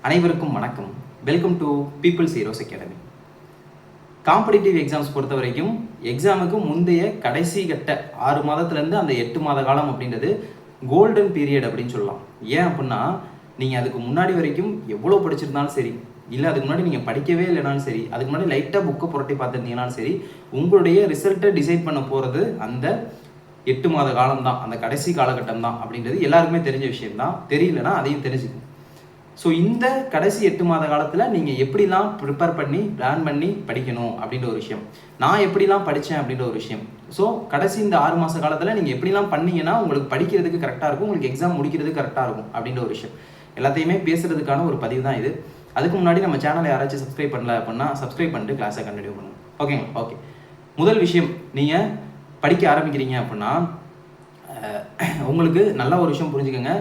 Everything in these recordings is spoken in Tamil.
அனைவருக்கும் வணக்கம். Welcome to people's heroes academy. Competitive exams பொறுத்த வரைக்கும் எக்ஸாமுக்கு முந்தைய கடைசி கட்ட 6 மாதத்துலேருந்து அந்த 8 மாத காலம் அப்படின்றது கோல்டன் பீரியட் அப்படின்னு சொல்லலாம். ஏன் அப்படின்னா நீங்கள் அதுக்கு முன்னாடி வரைக்கும் எவ்வளோ படிச்சிருந்தாலும் சரி, இல்லை அதுக்கு முன்னாடி நீங்கள் படிக்கவே இல்லைனாலும் சரி, அதுக்கு முன்னாடி லைட்டாக புக்கை புரட்டி பார்த்துருந்தீங்கனாலும் சரி, உங்களுடைய ரிசல்ட்டை டிசைட் பண்ண போகிறது அந்த 8 மாத காலம் தான், அந்த கடைசி காலகட்டம் தான் அப்படின்றது எல்லாருக்குமே தெரிஞ்ச விஷயம் தான். தெரியலனா அதையும் தெரிஞ்சுக்கணும். ஸோ இந்த கடைசி 8 மாத காலத்தில் நீங்கள் எப்படிலாம் ப்ரிப்பேர் பண்ணி பிளான் பண்ணி படிக்கணும் அப்படின்ற ஒரு விஷயம், நான் எப்படிலாம் படித்தேன் அப்படின்ற ஒரு விஷயம். ஸோ கடைசி இந்த 6 மாத காலத்தில் நீங்கள் எப்படிலாம் பண்ணீங்கன்னா உங்களுக்கு படிக்கிறதுக்கு கரெக்டாக இருக்கும், உங்களுக்கு எக்ஸாம் முடிக்கிறதுக்கு கரெக்டாக இருக்கும் அப்படின்ற ஒரு விஷயம் எல்லாத்தையுமே பேசுகிறதுக்கான ஒரு பதிவு தான் இது. அதுக்கு முன்னாடி நம்ம சேனலை யாராச்சும் சப்ஸ்கிரைப் பண்ணல அப்படின்னா சப்ஸ்கிரைப் பண்ணிட்டு கிளாஸை கண்டினியூ பண்ணுங்க. ஓகேங்க. ஓகே, முதல் விஷயம், நீங்கள் படிக்க ஆரம்பிக்கிறீங்க அப்படின்னா உங்களுக்கு நல்ல ஒரு விஷயம் புரிஞ்சுக்கோங்க.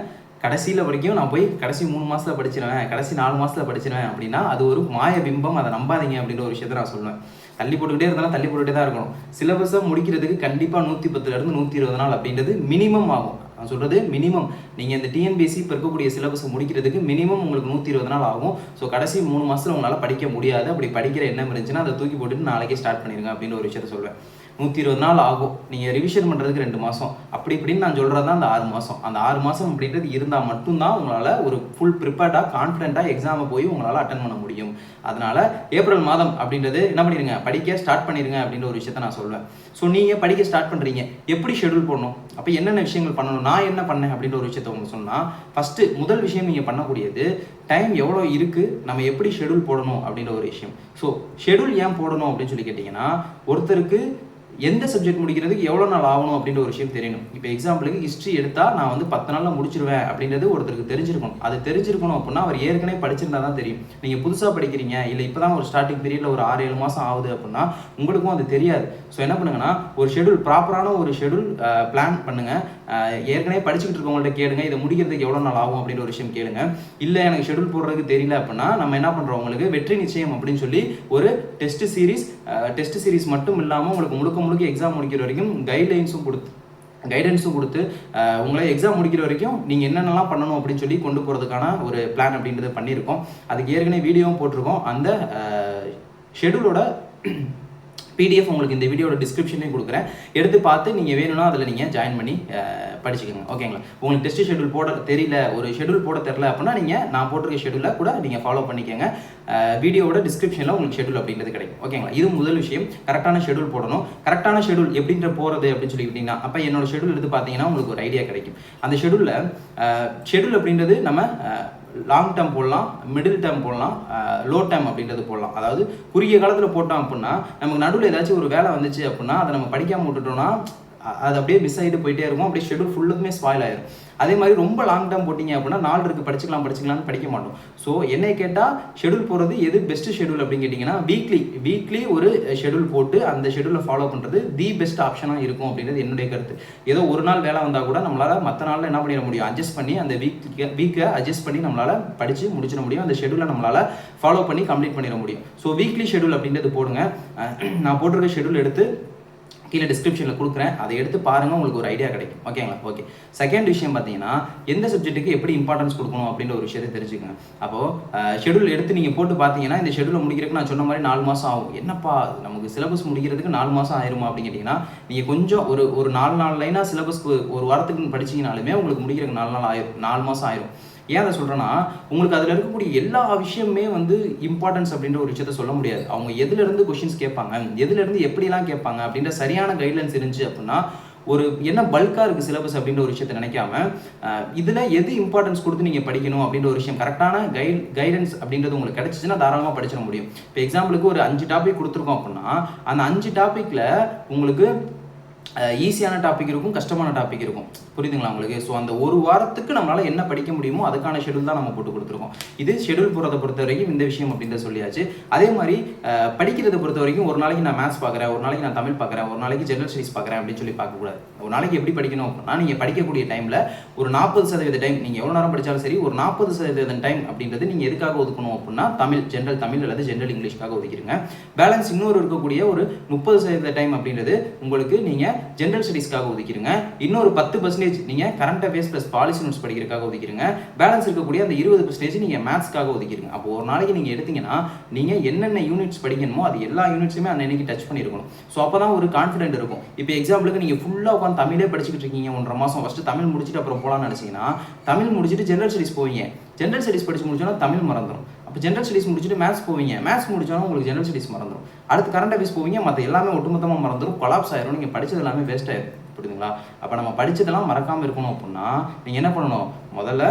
கடைசியில் படிக்கும் நான் போய் கடைசி 3 மாதத்தில் படிச்சிருவேன், கடைசி 4 மாதத்தில் படிச்சிருவேன் அப்படின்னா அது ஒரு மாய பிம்பம், அதை நம்பாதீங்க அப்படின்ற ஒரு விஷயத்தை நான் சொல்லுவேன். தள்ளி போட்டுக்கிட்டே இருந்தாலும் தள்ளி போட்டுகிட்டே தான் இருக்கணும். சிலபஸை முடிக்கிறதுக்கு கண்டிப்பாக 110 120 நாள் அப்படின்றது மினிமம் ஆகும். நான் சொல்கிறது மினிமம். நீங்கள் இந்த டிஎன்பிஎஸ்சி இப்போ இருக்கக்கூடிய சிலபஸை முடிக்கிறதுக்கு மினிமம் உங்களுக்கு 120 நாள் ஆகும். ஸோ கடைசி 3 மாதத்தில் உங்களால் படிக்க முடியாது. அப்படி படிக்கிற எண்ணம் இருந்துச்சுன்னா அதை தூக்கி போட்டுட்டு நாளைக்கே ஸ்டார்ட் பண்ணிடுங்க அப்படின்ற ஒரு விஷயத்த சொல்வேன். 120 நாள் ஆகும். நீங்கள் ரிவிஷன் பண்ணுறதுக்கு 2 மாதம் அப்படி இப்படின்னு நான் சொல்கிறது தான் அந்த 6 மாதம். அந்த 6 மாதம் அப்படின்றது இருந்தால் மட்டும்தான் உங்களால் ஒரு ஃபுல் ப்ரிப்பேர்டாக கான்ஃபிடென்ட்டாக எக்ஸாமை போய் உங்களால் அட்டன் பண்ண முடியும். அதனால் ஏப்ரல் மாதம் அப்படின்றது என்ன பண்ணிடுங்க, படிக்க ஸ்டார்ட் பண்ணிடுங்க அப்படின்ற ஒரு விஷயத்த நான் சொல்வேன். ஸோ நீங்கள் படிக்க ஸ்டார்ட் பண்ணுறீங்க, எப்படி ஷெடியூல் போடணும், அப்போ என்னென்ன விஷயங்கள் பண்ணணும், நான் என்ன பண்ணேன் அப்படின்ற ஒரு விஷயத்த உங்களுக்கு சொன்னால், ஃபஸ்ட்டு முதல் விஷயம் நீங்கள் பண்ணக்கூடியது டைம் எவ்வளோ இருக்குது, நம்ம எப்படி ஷெடியூல் போடணும் அப்படின்ற ஒரு விஷயம். ஸோ ஷெடியூல் ஏன் போடணும் அப்படின்னு சொல்லி கேட்டிங்கன்னா, ஒருத்தருக்கு எந்த சப்ஜெக்ட் முடிக்கிறதுக்கு எவ்வளோ நாள் ஆகணும் அப்படின்ற ஒரு விஷயம் தெரியணும். இப்போ எக்ஸாம்பிளுக்கு ஹிஸ்ட்ரி எடுத்தால் நான் வந்து 10 நாளில் முடிச்சிருவேன் அப்படின்றது ஒருத்தருக்கு தெரிஞ்சிருக்கணும். அது தெரிஞ்சிருக்கணும் அப்படின்னா அவர் ஏற்கனவே படிச்சிருந்தா தான் தெரியும். நீங்கள் புதுசாக படிக்கிறீங்க, இல்லை இப்போ தான் ஒரு ஸ்டார்டிங் பீரியடில் ஒரு 6-7 மாதம் ஆகுது அப்படின்னா உங்களுக்கும் அது தெரியாது. ஸோ என்ன பண்ணுங்கன்னா, ஒரு ஷெடியூல், ப்ராப்பரான ஒரு ஷெடியூல் பிளான் பண்ணுங்கள். ஏற்கனவே படிச்சுக்கிட்டு இருக்கவங்கள்ட்ட கேளுங்க, இதை முடிக்கிறதுக்கு எவ்வளோ நாள் ஆகும் அப்படின்ற ஒரு விஷயம் கேளுங்க. இல்லை எனக்கு ஷெடியூல் போடுறதுக்கு தெரியல அப்படின்னா நம்ம என்ன பண்ணுறோம், உங்களுக்கு வெற்றி நிச்சயம் அப்படின்னு சொல்லி ஒரு டெஸ்ட் சீரிஸ் மட்டும் இல்லாமல் உங்களுக்கு முழுக்க எக்ஸாம் முடிக்கிற வரைக்கும் கைடன்ஸும் கொடுத்து உங்களை எக்ஸாம் முடிக்கிற வரைக்கும் நீங்கள் என்னென்னலாம் பண்ணணும் அப்படின்னு சொல்லி கொண்டு போகிறதுக்கான ஒரு பிளான் அப்படின்றது பண்ணியிருக்கோம். அதுக்கு ஏற்கனவே வீடியோவும் போட்டிருக்கோம். அந்த ஷெடியூலோட பிடிஎஃப் உங்களுக்கு இந்த வீடியோட டிஸ்கிரிப்ஷன்லேயும் கொடுக்குறேன். எடுத்து பார்த்து நீங்கள் வேணும்னா அதில் நீங்கள் ஜாயின் பண்ணி படிச்சுக்கோங்க. ஓகேங்களா. உங்களுக்கு டெஸ்ட் ஷெடியூல் போட தெரியல, ஒரு ஷெடியூல் போட தெரில அப்படின்னா நீங்கள் நான் போட்டிருக்க ஷெடியூலை கூட நீங்கள் ஃபாலோ பண்ணிக்கோங்க. வீடியோவோட டிஸ்கிரிப்ஷனில் உங்களுக்கு ஷெடியூல் அப்படின்றது கிடைக்கும். ஓகேங்களா. இது முதல் விஷயம், கரெக்டான ஷெடியூல் போடணும். கரெக்டான ஷெடியூல் எப்படின்ற போகிறது அப்படின்னு சொல்லிக்கிட்டிங்கன்னா, அப்போ என்னோட ஷெடியூல் எடுத்து பார்த்தீங்கன்னா உங்களுக்கு ஒரு ஐடியா கிடைக்கும். அந்த ஷெடியூல் அப்படின்றது நம்ம லாங் டேர்ம் போடலாம், மிடில் டேர்ம் போடலாம், லோ டேர்ம் அப்படின்றது போடலாம். அதாவது குறுகிய காலத்தில் போட்டோம் அப்படின்னா நமக்கு நடுவில் ஏதாச்சும் ஒரு வேலை வந்துச்சு அப்படின்னா அதை நம்ம படிக்காமல் விட்டுட்டோம்னா அது அப்படியே மிஸ் ஆகிட்டு போயிட்டே இருக்கும். அப்படியே ஷெடியூல் ஃபுல்லுமே ஸ்பாயில் ஆயிடும். அதே மாதிரி ரொம்ப லாங் டேர்ம் போட்டிங்க அப்படின்னா 4 இருக்குது படிச்சுக்கலாம்னு படிக்க மாட்டோம். ஸோ என்னை கேட்டால் ஷெடியூல் போடுறது எது பெஸ்ட் ஷெடியூல் அப்படின்னு கேட்டிங்கன்னா, வீக்லி ஒரு ஷெடியூல் போட்டு அந்த ஷெடியூலை ஃபாலோ பண்ணுறது தி பெஸ்ட் ஆப்ஷனாக இருக்கும் அப்படின்றது என்னுடைய கருத்து. ஏதோ ஒரு நாள் வேலை வந்தால் கூட நம்மளால் மற்ற நாளில் என்ன பண்ணிட முடியும், அட்ஜஸ்ட் பண்ணி அந்த வீக்கை அட்ஜஸ்ட் பண்ணி நம்மளால் படித்து முடிச்சிட முடியும். அந்த ஷெடியூலை நம்மளால் ஃபாலோ பண்ணி கம்ப்ளீட் பண்ணிட முடியும். ஸோ வீக்லி ஷெடியூல் அப்படின்றது போடுங்க. நான் போட்டிருக்க ஷெடியூல் எடுத்து கீழே டிஸ்கிரிப்ஷனில் கொடுக்குறேன், அதை எடுத்து பாருங்கள், உங்களுக்கு ஒரு ஐடியா கிடைக்கும். ஓகேங்களா. ஓகே, செகண்ட் விஷயம் பார்த்தீங்கன்னா, எந்த சப்ஜெக்ட்டுக்கு எப்படி இம்பார்ட்டன்ஸ் கொடுக்கணும் அப்படின்ற ஒரு விஷயத்தை தெரிஞ்சுக்கங்க. அப்போது ஷெடியூல் எடுத்து நீங்கள் போட்டு பார்த்தீங்கன்னா, இந்த ஷெடியூலை முடிக்கிறதுக்கு நான் சொன்ன மாதிரி 4 மாதம் ஆகும். என்னப்பா நமக்கு சிலபஸ் முடிக்கிறதுக்கு 4 மாதம் ஆயிருமா அப்படின்னு கேட்டிங்கன்னா, நீங்கள் கொஞ்சம் ஒரு 4 லைனாக சிலபஸ்க்கு ஒரு வாரத்துக்கு படிச்சிங்கனாலுமே உங்களுக்கு முடிக்கிறதுக்கு 4 மாதம் ஆயிரும். ஏன் அதை சொல்கிறேன்னா, உங்களுக்கு அதில் இருக்கக்கூடிய எல்லா விஷயமே வந்து இம்பார்ட்டன்ஸ் அப்படின்ற ஒரு விஷயத்த சொல்ல முடியாது. அவங்க எதுலேருந்து கொஷின்ஸ் கேட்பாங்க, எதுலேருந்து எப்படிலாம் கேட்பாங்க அப்படின்ற சரியான கைட்லைன்ஸ் இருந்துச்சு அப்படின்னா, ஒரு என்ன பல்காக இருக்குது சிலபஸ் அப்படின்ற ஒரு விஷயத்தை நினைக்காம இதில் எது இம்பார்ட்டன்ஸ் கொடுத்து நீங்கள் படிக்கணும் அப்படின்ற ஒரு விஷயம், கரெக்டான கைடன்ஸ் அப்படின்றது உங்களுக்கு கிடைச்சிச்சுன்னா தாராளமாக படிச்சிட முடியும். இப்போ எக்ஸாம்பிளுக்கு ஒரு 5 டாபிக் கொடுத்துருக்கோம் அப்படின்னா அந்த 5 டாப்பிக்கில் உங்களுக்கு ஈஸியான டாபிக் இருக்கும், கஷ்டமான டாபிக் இருக்கும். புரியுதுங்களா உங்களுக்கு. ஸோ அந்த ஒரு வாரத்துக்கு நம்மளால் என்ன படிக்க முடியுமோ அதுக்கான ஷெடியூல் தான் நம்ம போட்டு கொடுத்துருக்கோம். இது ஷெடியூல் போகிறத பொறுத்த வரைக்கும் இந்த விஷயம் அப்படின்றத சொல்லியாச்சு. அதே மாதிரி படிக்கிறத பொறுத்த வரைக்கும் ஒரு நாளைக்கு நான் மேத்ஸ் பார்க்குறேன், ஒரு நாளைக்கு நான் தமிழ் பார்க்குறேன், ஒரு நாளைக்கு ஜெனரல் ஸ்டடீஸ் பார்க்குறேன் அப்படின்னு சொல்லி பார்க்கக்கூடாது. ஒரு நாளைக்கு எப்படி படிக்கணும் அப்படின்னா, நீங்கள் படிக்கக்கூடிய டைமில் ஒரு 40% டைம், நீங்கள் எவ்வளோ நேரம் படித்தாலும் சரி, ஒரு 40% டைம் அப்படின்றது நீங்கள் எதுக்காக ஒதுக்கணும் அப்படின்னா ஜென்ரல் தமிழ் அல்லது ஜென்ரல் இங்கிலீஷ்க்காக ஒதுக்கிடுங்க. பேலன்ஸ் இன்னொரு இருக்கக்கூடிய ஒரு 30% டைம் அப்படின்றது உங்களுக்கு நீங்கள் நீங்கள் ஜென்ரல் ஸ்டடீஸ்க்காக ஒதுக்கிடுங்க. இன்னொரு 10% நீங்கள் current affairs plus policy notes படிக்கிறதுக்காக ஒதுக்கிடுங்க. பேலன்ஸ் இருக்கக்கூடிய அந்த 20% நீங்கள் மேத்ஸ்க்காக ஒதுக்கிடுங்க. அப்போ ஒரு நாளைக்கு நீங்கள் எடுத்தீங்கன்னா நீங்கள் என்னென்ன யூனிட்ஸ் படிக்கணுமோ அது எல்லா யூனிட்ஸுமே அன்னைக்கு டச் பண்ணியிருக்கணும். ஸோ அப்போ தான் ஒரு கான்ஃபிடென்ட் இருக்கும். இப்போ எக்ஸாம்பிளுக்கு நீங்கள் ஃபுல்லாக உட்காந்து தமிழே படிச்சுக்கிட்டு இருக்கீங்க 1.5 மாதம், ஃபஸ்ட்டு தமிழ் முடிச்சுட்டு அப்புறம் போகலான்னு நினச்சிங்கன்னா தமிழ் முடிச்சுட்டு ஜென்ரல் ஸ்டடீஸ் போவீங்க. ஜென்ரல் ஸ்டடீஸ் படிச்சு முடிச்சோன்னா தமிழ் மறந்துடும். அப்போ ஜென்ரல் ஸ்டடீஸ் முடிச்சுட்டு மேத்ஸ் போவீங்க. மேத்ஸ் முடிச்சோன்னா உங்களுக்கு ஜென்ரல் ஸ்டடீஸ் மறந்துடும். அடுத்து கரண்ட் அஃபேர்ஸ் போவீங்க. மற்ற எல்லாமே ஒட்டுமொத்தமாக மறந்துடும். கொலாப்ஸ் ஆயிரும். நீங்கள் படித்தது எல்லாமே வேஸ்ட் ஆயிடும். புரியுதுங்களா? அப்போ நம்ம படித்ததெல்லாம் மறக்காமல் இருக்கணும் அப்படின்னா நீங்கள் என்ன பண்ணணும்? முதல்ல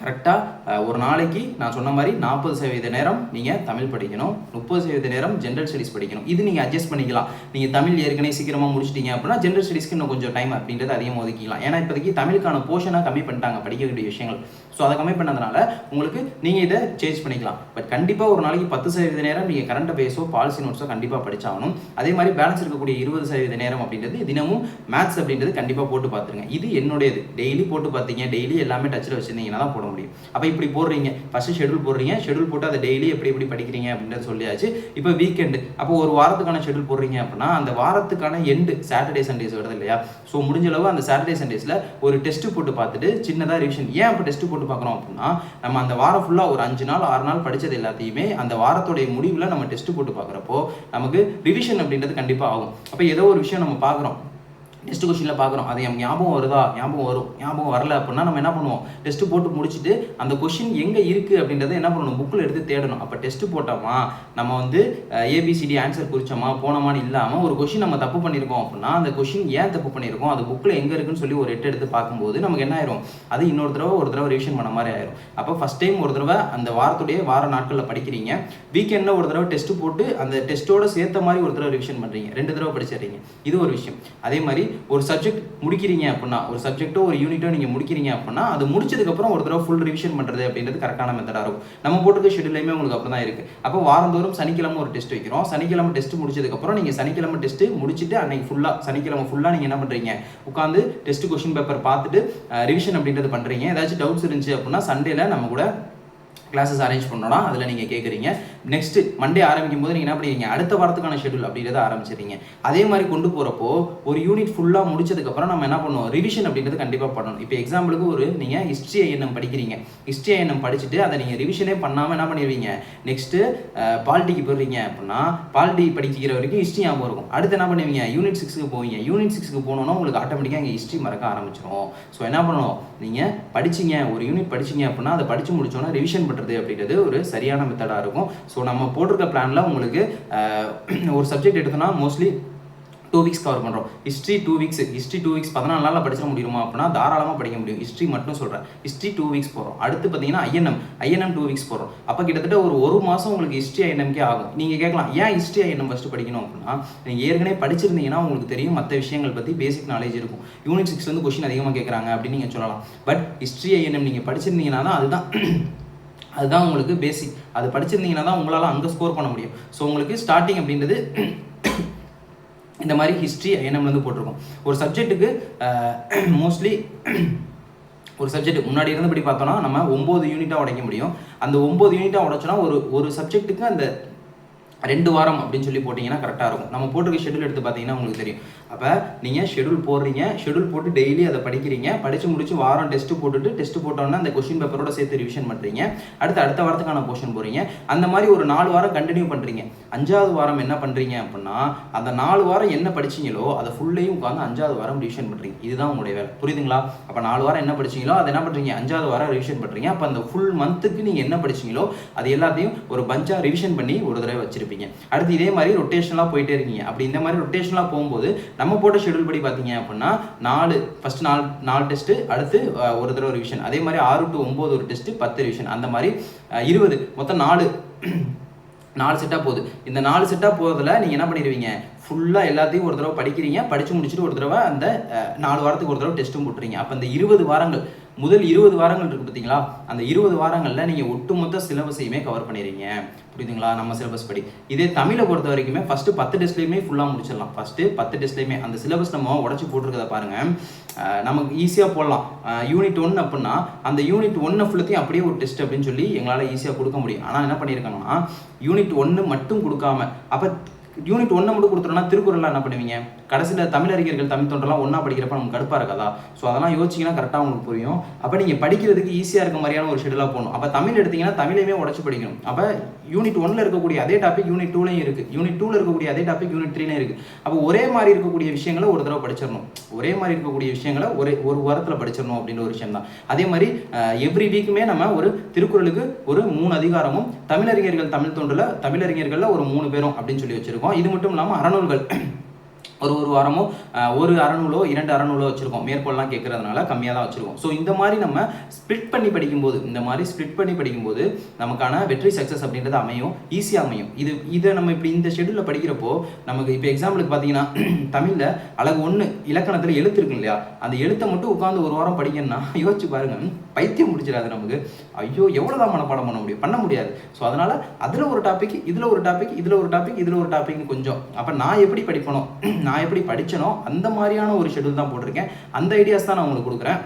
கரெக்டாக ஒரு நாளைக்கு நான் சொன்ன மாதிரி 40% நேரம் நீங்கள் தமிழ் படிக்கணும், 30% நேரம் ஜென்ரல் ஸ்டடீஸ் படிக்கணும். இது நீங்கள் அட்ஜஸ்ட் பண்ணிக்கலாம். நீங்கள் தமிழ் ஏற்கனவே சீக்கிரமாக முடிச்சிட்டீங்க அப்படின்னா ஜென்ரல் ஸ்டடீஸ்க்கு இன்னும் கொஞ்சம் டைம் அப்படின்றது அதிகமாக ஒதுக்கிக்கலாம். ஏன்னா இப்போதைக்கு தமிழுக்கான போர்ஷனாக கம்மி பண்ணிட்டாங்க படிக்க வேண்டிய விஷயங்கள். ஸோ அதை கம்மி பண்ணதுனால உங்களுக்கு நீங்கள் இதை சேஞ்ச் பண்ணிக்கலாம். பட் கண்டிப்பாக ஒரு நாளைக்கு 10% நேரம் நீங்கள் கரண்ட் அஃபேர்ஸோ பாலிசி நோட்ஸோ கண்டிப்பாக படிச்சாகணும். அதே மாதிரி பேலன்ஸ் இருக்கக்கூடிய 20% நேரம் அப்படின்றது தினமும் மேத்ஸ் அப்படின்றது கண்டிப்பாக போட்டு பார்த்துருங்க. இது என்னுடையது. டெய்லி போட்டு பார்த்தீங்க, டெய்லி எல்லாமே டச்சில் வச்சுருந்தீங்கன்னா தான் போட முடியும். அப்போ இப்படி போடுறீங்க, ஃபஸ்ட்டு ஷெடியூல் போடுறீங்க, ஷெடியூல் போட்டு அதை டெய்லி எப்படி படிக்கிறீங்க அப்படின்றது சொல்லியாச்சு. இப்போ வீக்கெண்டு, அப்போ ஒரு வாரத்துக்கான ஷெடியூல் போடுறீங்க அப்படின்னா அந்த வாரத்துக்கான எண்டு சாட்டர்டே சண்டேஸ் வருது இல்லையா? ஸோ முடிஞ்ச அளவு அந்த சாட்டர்டே சண்டேஸில் ஒரு டெஸ்ட் போட்டு பார்த்துட்டு சின்னதாக ரிவிஷன். ஏன் இப்போ டெஸ்ட் போட்டு பார்க்குறோம் அப்படின்னா நம்ம அந்த வாரம் ஃபுல்லாக ஒரு 5 நாள் 6 நாள் படித்தது எல்லாத்தையுமே அந்த வாரத்துடைய முடிவில் நம்ம டெஸ்ட் போட்டு பார்க்குறப்போ நமக்கு ரிவிஷன் அப்படின்றது கண்டிப்பாக ஆகும். அப்போ ஏதோ ஒரு விஷயம் நம்ம பார்க்குறோம், டெஸ்ட் கொஸ்டினில் பார்க்குறோம், அது என் ஞாபகம் வருதா, ஞாபகம் வரும், ஞாபகம் வரல அப்படின்னா நம்ம என்ன பண்ணுவோம்? டெஸ்ட்டு போட்டு முடிச்சுட்டு அந்த கொஸ்டின் எங்கே இருக்குது அப்படின்றத என்ன பண்ணணும்? புக்கில் எடுத்து தேடணும். அப்போ டெஸ்ட்டு போட்டோமா, நம்ம வந்து ஏபிசிடி ஆன்சர் குறிச்சோமா போனோமான்னு இல்லாமல் ஒரு கொஸ்டின் நம்ம தப்பு பண்ணியிருக்கோம் அப்படின்னா அந்த கொஸ்டின் ஏன் தப்பு பண்ணியிருக்கோம், அது புக்கில் எங்கே இருக்குன்னு சொல்லி ஒரு எடுத்து பார்க்கும்போது நமக்கு என்ன ஆயிரும்? அது இன்னொரு தடவை ரிவிஷன் பண்ண மாதிரி ஆயிரும். அப்போ ஃபஸ்ட் டைம் ஒரு தடவை அந்த வார நாட்களில் படிக்கிறீங்க, வீக்கெண்டில் ஒரு தடவை டெஸ்ட்டு போட்டு அந்த டெஸ்ட்டோட சேர்த்த மாதிரி ஒரு தடவை ரிவிஷன் பண்ணுறீங்க, 2 தடவை படிச்சிடுறீங்க. இது ஒரு விஷயம். அதே மாதிரி ஒரு சப்ஜெக்ட் முடிக்கிறீங்க அப்படின்னா, ஒரு சப்ஜெக்ட்டோ ஒரு யூனிட்டோ நீங்கள் முடிக்கிறீங்க அப்படின்னா அது முடிச்சதுக்கப்புறம் ஒரு தடவை ஃபுல் ரிவிஷன் பண்ணுறது அப்படின்றது கரெக்டான மெத்தடாக இருக்கும். நம்ம போட்டுக்க ஷெடியூலையுமே உங்களுக்கு அப்படி தான் இருக்குது. அப்போ வாரந்தோறும் சனிக்கிழமை ஒரு டெஸ்ட் வைக்கிறோம். சனிக்கிழமை டெஸ்ட் முடிச்சதுக்கப்புறம் நீங்கள் சனிக்கிழமை டெஸ்ட் முடிச்சுட்டு அன்னைக்கு சனிக்கிழமை ஃபுல்லாக நீங்கள் என்ன பண்ணுறீங்க? உட்காந்து டெஸ்ட் கொஸ்டின் பேப்பர் பார்த்துட்டு ரிவிஷன் அப்படின்றது பண்ணுறீங்க. ஏதாச்சும் டவுட்ஸ் இருந்துச்சு அப்படின்னா சண்டேல நம்ம கூட கிளாஸஸ் அரேஞ்ச் பண்ணோன்னா அதில் நீங்கள் கேட்குறீங்க. நெக்ஸ்ட்டு மண்டே ஆரம்பிக்கும் போது நீங்கள் என்ன பண்ணுறீங்க? அடுத்த வாரத்துக்கான ஷெடியூல் அப்படின்றத ஆரம்பிச்சிடுறீங்க. அதே மாதிரி கொண்டு போகிறப்போ ஒரு யூனிட் ஃபுல்லாக முடிச்சதுக்கப்புறம் நம்ம என்ன பண்ணுவோம்? ரிவிஷன் அப்படின்றது கண்டிப்பாக பண்ணணும். இப்போ எக்ஸாம்பிளுக்கு நீங்கள் ஹிஸ்ட்ரி ஐஎன்எம் படிக்கிறீங்க. ஹிஸ்ட்ரி ஐஎன்எம் படிச்சுட்டு அதை நீங்கள் ரிவிஷனே பண்ணாமல் என்ன பண்ணிடுவீங்க? நெக்ஸ்ட்டு பாலிட்டிக்கு போடுறீங்க அப்படின்னா பாலிட்டி படிக்கிற வரைக்கும் ஹிஸ்ட்ரி ஞாபகம் இருக்கும். அடுத்து என்ன பண்ணுவீங்க? யூனிட் 6க்கு போவீங்க. யூனிட் 6க்கு போனோன்னா உங்களுக்கு ஆட்டோமேட்டிக்காக இங்கே ஹிஸ்ட்ரி மறக்க ஆரம்பிச்சிடும். ஸோ என்ன பண்ணணும்? நீங்கள் படிச்சிங்க, ஒரு யூனிட் படிச்சிங்க அப்படின்னா அதை படித்து முடிச்சோன்னா ரிவிஷன் பண்ணுறது அப்படின்றது ஒரு சரியான மெத்தடாக இருக்கும். ஸோ நம்ம போட்டிருக்க பிளானில் உங்களுக்கு ஒரு சப்ஜெக்ட் எடுத்தோன்னா மோஸ்ட்லி 2 வீக்ஸ் கவர் பண்ணுறோம். ஹிஸ்ட்ரி 2 வீக்ஸ், ஹிஸ்ட்ரி 2 வீக்ஸ் 14 நாளில் படிச்சிட முடியுமா அப்படின்னா தாராளமாக படிக்க முடியும். ஹிஸ்ட்ரி மட்டும் சொல்கிறேன். ஹிஸ்ட்ரி 2 வீக்ஸ் போகிறோம். அடுத்து பார்த்தீங்கன்னா ஐஎன்எம் 2 வீக்ஸ் போகிறோம். அப்போ கிட்டத்தட்ட ஒரு மாதம் உங்களுக்கு ஹிஸ்ட்ரி ஐஎன்எம்கே ஆகும். நீங்கள் கேட்கலாம், ஏன் ஹிஸ்ட்ரி ஐஎன்எம் ஃபஸ்ட்டு படிக்கணும் அப்படின்னா நீங்கள் ஏற்கனவே படிச்சிருந்தீங்கன்னா உங்களுக்கு தெரியும், மற்ற விஷயங்கள் பற்றி பேசிக் நாலேஜ் இருக்கும். யூனிட் 6 கொஸ்டின் அதிகமாக கேட்குறாங்க அப்படின்னு நீங்கள் சொல்லலாம். பட் ஹிஸ்ட்ரி ஐஎன்எம் நீங்கள் படிச்சிருந்தீங்கன்னா தான் அதுதான் உங்களுக்கு பேசிக். அது படிச்சிருந்தீங்கன்னா தான் உங்களால் அங்கே ஸ்கோர் பண்ண முடியும். ஸோ உங்களுக்கு ஸ்டார்டிங் அப்படின்றது இந்த மாதிரி ஹிஸ்ட்ரி ஐஎன்எம்லேருந்து போட்டிருக்கோம். ஒரு சப்ஜெக்ட்டுக்கு மோஸ்ட்லி ஒரு சப்ஜெக்ட் முன்னாடி இருந்தபடி பார்த்தோன்னா நம்ம 9 யூனிட்டாக உடைக்க முடியும். அந்த 9 யூனிட்டாக உடைச்சோன்னா ஒரு சப்ஜெக்ட்டுக்கு அந்த 2 வாரம் அப்படின்னு சொல்லி போட்டிங்கன்னா கரெக்டாக இருக்கும். நம்ம போட்டிருக்க ஷெடியூல் எடுத்து பார்த்தீங்கன்னா உங்களுக்கு தெரியும். அப்போ நீங்கள் ஷெடியூல் போடுறீங்க, ஷெடியூல் போட்டு டெய்லி அதை படிக்கிறீங்க, படித்து முடிச்சு வாரம் டெஸ்ட்டு போட்டுட்டு டெஸ்ட்டு போட்டோன்னா அந்த கொஸ்டின் பேப்பரோட சேர்த்து ரிவிஷன் பண்ணுறீங்க. அடுத்த வாரத்துக்கான போர்ஷன் போகிறீங்க. அந்த மாதிரி ஒரு 4 வாரம் கண்டினியூ பண்ணுறீங்க. 5வது வாரம் என்ன பண்ணுறீங்க அப்படின்னா அந்த 4 வாரம் என்ன படிச்சிங்களோ அதை ஃபுல்லையும் உட்காந்து 5வது வாரம் ரிவிஷன் பண்ணுறீங்க. இதுதான் உங்களுடைய வேலை. புரியுதுங்களா? அப்போ 4 வாரம் என்ன படிச்சிங்களோ அதை என்ன பண்ணுறீங்க? 5வது வாரம் ரிவிஷன் பண்ணுறீங்க. அப்போ அந்த ஃபுல் மந்த்துக்கு நீங்கள் என்ன படிச்சிங்களோ அது எல்லாத்தையும் ஒரு பஞ்சாக ரிவிஷன் பண்ணி ஒரு தடவை வச்சிருப்பீங்க. அடுத்து இதே மாதிரி ரொட்டேஷனலாக போயிட்டே இருக்கீங்க. அப்படி இந்த மாதிரி ரொட்டேஷனலாக போகும்போது நம்ம போட்ட ஷெடியூல் படி பார்த்தீங்க அப்படின்னா 4 டெஸ்ட்டு, அடுத்து ஒரு தடவை ரிவிஷன், அதே மாதிரி 6 to 9 ஒரு டெஸ்ட்டு, 10 ரிவிஷன், அந்த மாதிரி 20 மொத்தம் 4 செட்டாக போகுது. இந்த 4 செட்டாக போகிறதுல நீங்கள் என்ன பண்ணிடுவீங்க? ஃபுல்லாக எல்லாத்தையும் ஒரு தடவை படிக்கிறீங்க, படித்து முடிச்சுட்டு ஒரு தடவை அந்த 4 வாரத்துக்கு ஒரு தடவை டெஸ்ட்டும் போட்டுறீங்க. அப்போ அந்த 20 வாரங்கள், முதல் 20 வாரங்கள் இருக்குது பார்த்தீங்களா? அந்த 20 வாரங்களில் நீங்கள் ஒட்டுமொத்த சிலபஸையுமே கவர் பண்ணிடுறீங்க. புரியுதுங்களா? நம்ம சிலபஸ் படி. இதே தமிழை பொறுத்த வரைக்குமே ஃபஸ்ட்டு 10 டெஸ்ட்லையுமே ஃபுல்லாக முடிச்சிடலாம். ஃபஸ்ட்டு 10 டெஸ்ட்லையுமே அந்த சிலபஸ் நம்ம உடச்சி போட்டிருக்கதை பாருங்கள், நமக்கு ஈஸியாக போடலாம். யூனிட் 1 அப்படின்னா அந்த யூனிட் 1 ஃபுல்லத்தையும் அப்படியே ஒரு டெஸ்ட் அப்படின்னு சொல்லி எங்களால் ஈஸியாக கொடுக்க முடியும். ஆனால் என்ன பண்ணியிருக்காங்கன்னா யூனிட் 1 மட்டும் கொடுக்காம, அப்போ யூனிட் 1 மட்டும் கொடுத்துட்டோம்னா திருக்குறள்லாம் என்ன பண்ணுவீங்க? கடைசியில் தமிழறிஞர்கள் தமிழ் தொண்டெல்லாம் ஒன்றா படிக்கிறப்ப நமக்கு கடுப்பாக இருக்காதா? ஸோ அதெல்லாம் யோசிச்சிங்கன்னா கரெக்டாக உங்களுக்கு புரியும். அப்போ நீங்கள் படிக்கிறதுக்கு ஈஸியாக இருக்க மாதிரியான ஒரு ஷெடியூலாக போகணும். அப்போ தமிழ் எடுத்தீங்கன்னா தமிழையுமே உடச்சு படிக்கணும். அப்போ யூனிட் 1ல் இருக்கக்கூடிய அதே டாபிக் யூனிட் 2லையும் இருக்குது, யூனிட் 2ல் இருக்கக்கூடிய அதே டாபிக் யூனிட் 3லையும் இருக்குது. அப்போ ஒரே மாதிரி இருக்கக்கூடிய விஷயங்களை ஒரு தடவை படிச்சிடணும், ஒரே மாதிரி இருக்கக்கூடிய விஷயங்களை ஒரு வாரத்தில் படிச்சிடணும் அப்படின்ற ஒரு விஷயம் தான். அதே மாதிரி எவ்ரி வீக்குமே நம்ம ஒரு திருக்குறளுக்கு ஒரு 3 அதிகாரமும், தமிழறிஞர்கள் தமிழ் தொண்டில் தமிழறிஞர்களில் ஒரு 3 பேரும் அப்படின்னு சொல்லி வச்சுருக்கோம். இது மட்டும் இல்லாமல் அறநூல்கள் ஒரு வாரமோ ஒரு அறநூலோ 2 அறநூலோ வச்சுருக்கோம். மேற்கொள்ளலாம் கேட்கறதுனால கம்மியாக தான் வச்சுருக்கோம். ஸோ இந்த மாதிரி நம்ம ஸ்ப்ளிட் பண்ணி படிக்கும்போது நமக்கான வெற்றி சக்ஸஸ் அப்படின்றது அமையும், ஈஸியாக அமையும். இதை நம்ம இப்படி இந்த ஷெடியூலில் படிக்கிறப்போ நமக்கு இப்போ எக்ஸாம்பிளுக்கு பார்த்தீங்கன்னா தமிழில் அழகு 1 இலக்கணத்தில் எழுத்து இருக்கு இல்லையா, அந்த எழுத்தை மட்டும் உட்காந்து ஒரு வாரம் படிக்கணும்னா யோசிச்சு பாருங்க, பைத்தியம் முடிச்சிடாது நமக்கு. ஐயோ எவ்வளோதான் மனப்பாடம் பண்ண முடியாது. ஸோ அதனால் அதில் ஒரு டாபிக், இதில் ஒரு டாபிக், இதில் ஒரு டாபிக், இதில் ஒரு டாபிக்னு கொஞ்சம். அப்போ நான் எப்படி படிப்பனோ, நான் எப்படி படிச்சனோ அந்த மாதிரியான ஒரு ஷெடியூல் தான் போட்டிருக்கேன். அந்த ஐடியாஸ் தான் நான் உங்களுக்கு கொடுக்குறேன்.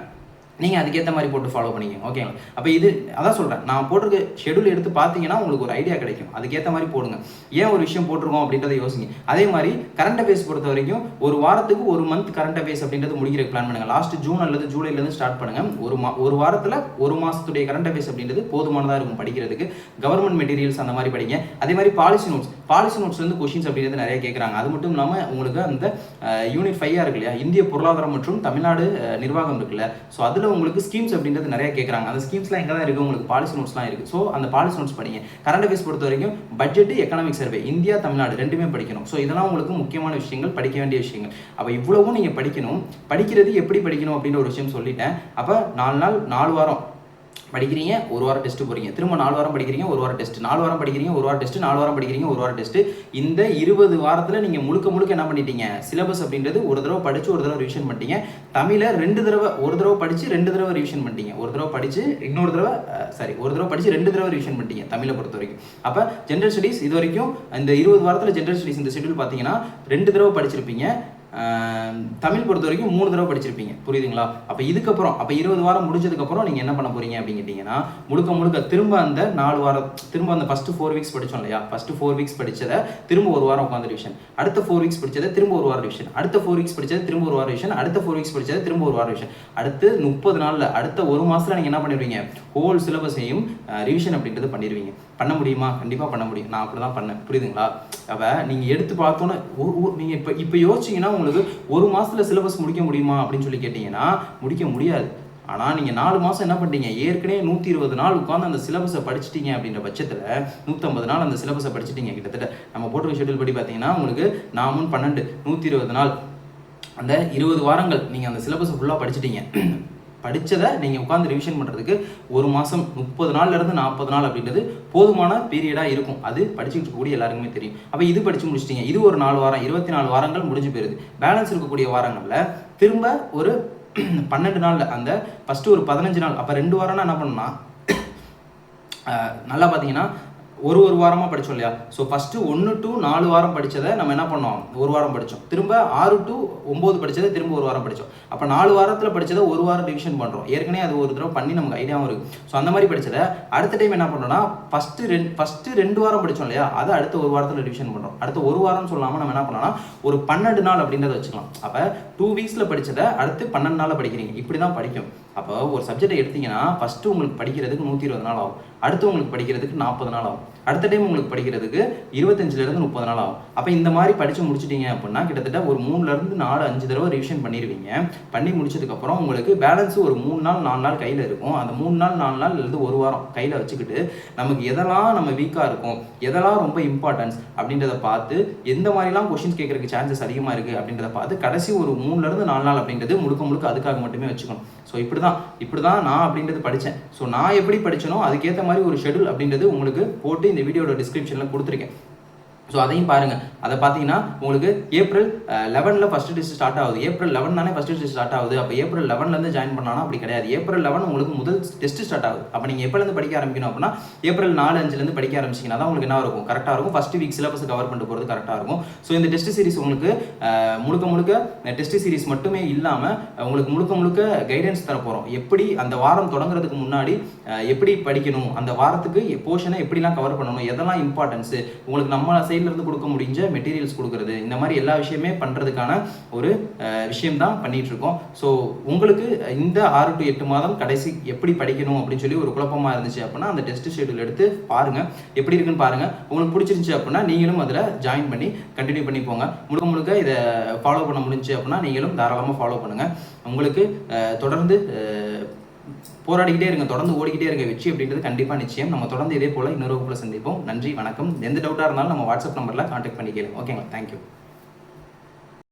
நீங்கள் அதுக்கேற்ற மாதிரி போட்டு ஃபாலோ பண்ணிக்கங்க. ஓகேங்களா? அப்போ இது அதான் சொல்கிறேன், நான் போட்டிருக்க ஷெடியூல் எடுத்து பார்த்தீங்கன்னா உங்களுக்கு ஒரு ஐடியா கிடைக்கும். அதுக்கேற்ற மாதிரி போடுங்க. ஏன் ஒரு விஷயம் போட்டிருக்கோம் அப்படின்றத யோசிங்க. அதே மாதிரி கரண்ட் அஃபேர்ஸ் பொறுத்த வரைக்கும் ஒரு வாரத்துக்கு ஒரு மந்த் கரண்ட் அஃபேர்ஸ் அப்படின்றது முடிக்கிற பிளான் பண்ணுங்கள். லாஸ்ட் ஜூன் அல்லது ஜூலைலேருந்து ஸ்டார்ட் பண்ணுங்கள். ஒரு வாரத்தில் ஒரு மாதத்துடைய கரண்ட் அஃபேர்ஸ் அப்படின்றது போதுமானதாக இருக்கும் படிக்கிறதுக்கு. கவர்மெண்ட் மெட்டீரியல்ஸ் அந்த மாதிரி படிங்க. அதே மாதிரி பாலிசி நோட்ஸ் வந்து கொஷின்ஸ் அப்படின்றது நிறைய கேட்குறாங்க. அது மட்டும் இல்லாமல் உங்களுக்கு அந்த யூனிட் 5 இருக்கு இல்லையா, இந்திய பொருளாதாரம் மற்றும் தமிழ்நாடு நிர்வாகம் இருக்குல்ல, ஸோ அதில் உங்களுக்கு ஸ்கீம்ஸ் அப்படின்றது நிறைய கேட்குறாங்க. அந்த ஸ்கீம்ஸ்லாம் எங்கே தான் இருக்குது, உங்களுக்கு பாலிசி நோட்ஸ்லாம் இருக்குது. ஸோ அந்த பாலிசி நோட்ஸ் படிங்க. கரண்ட் அஃபேர்ஸ் பொறுத்த வரைக்கும் budget, economic survey, India Tamil Nadu ரெண்டுமே படிக்கணும். ஸோ இதெல்லாம் உங்களுக்கு முக்கியமான விஷயங்கள், படிக்க வேண்டிய விஷயங்கள். அப்போ இவ்வளவும் நீங்கள் படிக்கணும். படிக்கிறது எப்படி படிக்கணும் அப்படின்ற ஒரு விஷயம் சொல்லிட்டேன். அப்போ 4 வாரம் படிக்கிறீங்க, ஒரு வாரம் டெஸ்ட் போகிறீங்க, திரும்ப 4 வாரம் படிக்கிறீங்க, ஒரு வாரம் டெஸ்ட், 4 வாரம் படிக்கிறீங்க, ஒரு வாரம் டெஸ்ட், 4 வாரம் படிக்கிறீங்க, ஒரு வாரம் டெஸ்ட். இந்த 20 வாரத்தில் நீங்கள் முழுக்க என்ன பண்ணிட்டீங்க, சிலபஸ் அப்படின்றது ஒரு தடவை படித்து ஒரு தடவை ரிவிஷன் பண்ணிட்டீங்க. தமிழை 2 தடவை, ஒரு தடவை படித்து 2 தடவை ரிவிஷன் பண்ணிட்டீங்க. ஒரு தடவை படித்து 2 தடவை ரிவிஷன் பண்ணிட்டீங்க தமிழை பொறுத்த வரைக்கும். அப்போ ஜென்ரல் ஸ்டடீஸ் இது வரைக்கும் இந்த 20 வாரத்தில் ஜென்ரல் ஸ்டடீஸ் இந்த ஷெடியூல் பார்த்தீங்கன்னா 2 தடவை படிச்சிருப்பீங்க. தமிழ் பொறுத்த வரைக்கும் 3 தடவை படிச்சிருப்பீங்க. புரியுதுங்களா? அப்போ இதுக்கப்புறம் 20 வாரம் முடிஞ்சதுக்கப்புறம் நீங்கள் என்ன பண்ண போறீங்க அப்படின்னு கேட்டிங்கன்னா, முழுக்க திரும்ப அந்த 4 வாரம், திரும்ப அந்த ஃபர்ஸ்ட் 4 வீக்ஸ் படித்தோம் இல்லையா, ஃபர்ஸ்ட் 4 வீக்ஸ் படித்ததை திரும்ப ஒரு வாரம் உட்காந்து ரிவிஷன், அடுத்த 4 வீக்ஸ் படித்ததை திரும்ப ஒரு வாரம் ரிவிஷன், அடுத்த 4 வீக்ஸ் படித்ததை திரும்ப ஒரு வாரம் ரிவிஷன், அடுத்த 4 வீக்ஸ் படித்ததை திரும்ப ஒரு வாரம் ரிவிஷன். அடுத்து 30 நாளில், அடுத்த ஒரு மாதத்தில் நீங்கள் என்ன பண்ணிடுவீங்க, ஹோல் சிலபஸையும் ரிவிஷன் அப்படின்றது பண்ணிடுவீங்க. பண்ண முடியுமா? கண்டிப்பாக பண்ண முடியும். நான் அப்படி தான் பண்ணேன். புரியுதுங்களா? அப்போ நீங்கள் எடுத்து பார்த்தோன்னே நீங்கள் இப்போ யோசிச்சிங்கன்னா உங்களுக்கு ஒரு மாதத்தில் சிலபஸ் முடிக்க முடியுமா அப்படின்னு சொல்லி கேட்டிங்கன்னா முடிக்க முடியாது. ஆனால் நீங்கள் 4 மாதம் என்ன பண்ணிட்டீங்க, ஏற்கனவே 120 நாள் உட்காந்து அந்த சிலபஸை படிச்சிட்டீங்க. அப்படின்ற பட்சத்தில் 150 நாள் அந்த சிலபஸை படிச்சிட்டீங்க. கிட்டத்தட்ட நம்ம போட்டு ஷெடியூல் படி பார்த்தீங்கன்னா உங்களுக்கு 4 12 120 நாள், அந்த 20 வாரங்கள் நீங்கள் அந்த சிலபஸை ஃபுல்லாக படிச்சிட்டீங்க. படித்ததை நீங்கள் உட்காந்து ரிவிஷன் பண்ணுறதுக்கு ஒரு மாதம் 30 நாள்லேருந்து 40 நாள் அப்படின்றது போதுமான பீரியடாக இருக்கும். அது படிச்சுட்டு இருக்கக்கூடிய எல்லாருக்குமே தெரியும். அப்போ இது படித்து முடிச்சிட்டிங்க. இது ஒரு 4 வாரம், 24 வாரங்கள் முடிஞ்சு போயிருது. பேலன்ஸ் இருக்கக்கூடிய வாரங்களில் திரும்ப ஒரு 12 நாளில் அந்த ஃபஸ்ட்டு ஒரு 15 நாள், அப்போ 2 வாரம்னா என்ன பண்ணணும்னா நல்லா பார்த்தீங்கன்னா ஒரு வாரமாக படித்தோம் இல்லையா. ஸோ ஃபஸ்ட்டு 1 to 4 வாரம் படித்ததை நம்ம என்ன பண்ணோம், ஒரு வாரம் படித்தோம். திரும்ப 6 to 9 படித்ததை திரும்ப ஒரு வாரம் படித்தோம். அப்போ 4 வாரத்தில் படித்ததை ஒரு வாரம் ரிவிஷன் பண்ணுறோம். ஏற்கனவே அது ஒரு தடவை பண்ணி நமக்கு ஐடியாவும் இருக்குது. ஸோ அந்த மாதிரி படித்ததை அடுத்த டைம் என்ன பண்ணுறோம்னா ஃபஸ்ட்டு 2 வாரம் படித்தோம் இல்லையா, அதை அடுத்த ஒரு வாரத்தில் ரிவிஷன் பண்ணுறோம். அடுத்த ஒரு வாரம் சொல்லாமல் நம்ம என்ன பண்ணோம்னா ஒரு 12 நாள் அப்படின்றத வச்சுக்கலாம். அப்போ 2 வீக்ஸில் படித்ததை அடுத்து 12 நாளில் படிக்கிறீங்க. இப்படி தான் படிக்கும். அப்போ ஒரு சப்ஜெக்டை எடுத்தீங்கன்னா ஃபஸ்ட்டு உங்களுக்கு படிக்கிறதுக்கு 120 நாள் ஆகும், அடுத்து உங்களுக்கு படிக்கிறதுக்கு 40 நாள் ஆகும், அடுத்த டைம் உங்களுக்கு படிக்கிறதுக்கு 25லேருந்து 30 நாள் ஆகும். அப்போ இந்த மாதிரி படித்து முடிச்சிட்டிங்க அப்படின்னா கிட்டத்தட்ட ஒரு 3லேருந்து 4-5 தடவை ரிவிஷன் பண்ணிடுவீங்க. பண்ணி முடிச்சதுக்கப்புறம் உங்களுக்கு பேலன்ஸு ஒரு 3 நாள் 4 நாள் கையில் இருக்கும். அந்த 3 நாள் 4 நாள் இருந்து ஒரு வாரம் கையில் வச்சுக்கிட்டு நமக்கு எதெல்லாம் நம்ம வீக்காக இருக்கும், எதெல்லாம் ரொம்ப இம்பார்ட்டன்ஸ் அப்படின்றத பார்த்து, எந்த மாதிரிலாம் கொஷின்ஸ் கேட்கறதுக்கு சான்சஸ் அதிகமாக இருக்குது அப்படின்றத பார்த்து கடைசி ஒரு 3லேருந்து 4 நாள் அப்படின்றது முழுக்க அதுக்காக மட்டுமே வச்சுக்கணும். ஸோ இப்படி தான் நான் அப்படின்றது படித்தேன். ஸோ நான் எப்படி படித்தனோ அதுக்கேற்ற மாதிரி ஒரு ஷெடியூல் அப்படின்றது உங்களுக்கு போட்டு இந்த வீடியோட டிஸ்கிரிப்ஷனில் கொடுத்துருக்கேன். ஸோ அதையும் பாருங்கள். அதை பார்த்தீங்கன்னா உங்களுக்கு ஏப்ரல் 11 ஃபஸ்ட்டு டெஸ்ட் ஸ்டார்ட் ஆகுது. ஏப்ரல் 11 தானே ஃபஸ்ட்டு டெஸ்ட் ஸ்டார்ட் ஆகுது. அப்போ ஏப்ரல் 11 ஜாயின் பண்ணாலும் அப்படி கிடையாது. ஏப்ரல் 11 உங்களுக்கு முதல் டெஸ்ட் ஸ்டார்ட் ஆகுது. அப்போ நீங்கள் எப்போலேருந்து படிக்க ஆரம்பிக்கணும் அப்படின்னா ஏப்ரல் 4-5 படிக்க ஆரம்பிச்சிங்கன்னா தான் உங்களுக்கு என்ன இருக்கும், கரெக்டாக இருக்கும். ஃபஸ்ட்டு வீக் சிலபஸ் கவர் பண்ணிட்டு போகிறது கரெக்டாக இருக்கும். ஸோ இந்த டெஸ்ட் சீரிஸ் உங்களுக்கு முழுக்க டெஸ்ட் சீரிஸ் மட்டுமே இல்லாமல் உங்களுக்கு முழுக்க கைடன்ஸ் தர போகிறோம். எப்படி அந்த வாரம் தொடங்குறதுக்கு முன்னாடி எப்படி படிக்கணும், அந்த வாரத்துக்கு போர்ஷனை எப்படிலாம் கவர் பண்ணணும், எதெல்லாம் இம்பார்ட்டன்ஸு, உங்களுக்கு நம்ம சைட்லேருந்து கொடுக்க முடிஞ்ச மெட்டீரியல்ஸ் கொடுக்குறது, இந்த மாதிரி எல்லா விஷயமே பண்ணுறதுக்கான ஒரு விஷயம் தான் பண்ணிட்டு இருக்கோம். ஸோ உங்களுக்கு இந்த 6 to 8 மாதம் கடைசி எப்படி படிக்கணும் அப்படின்னு சொல்லி ஒரு குழப்பமாக இருந்துச்சு அப்படின்னா அந்த டெஸ்ட் ஷெட்யூல் எடுத்து பாருங்கள், எப்படி இருக்குன்னு பாருங்கள். உங்களுக்கு பிடிச்சிருந்துச்சு அப்படின்னா நீங்களும் அதில் ஜாயின் பண்ணி கண்டினியூ பண்ணி போங்க. முழுக்க முழுக்க இதை ஃபாலோ பண்ண முடிஞ்சு அப்படின்னா நீங்களும் தாராளமாக ஃபாலோ பண்ணுங்கள். உங்களுக்கு தொடர்ந்து போராடிக்கிட்டே இருங்க, தொடர்ந்து ஓடிக்கிட்டே இருங்க. வெற்றி அப்படின்றது கண்டிப்பாக நிச்சயம். நம்ம தொடர்ந்து இதே போல் இன்னொரு வகுப்பில் சந்திப்போம். நன்றி, வணக்கம். எந்த டவுட்டாக இருந்தாலும் நம்ம வாட்ஸ்அப் நம்பரில் கான்டாக்ட் பண்ணி கேளுங்க. ஓகேங்களா? தேங்க்யூ.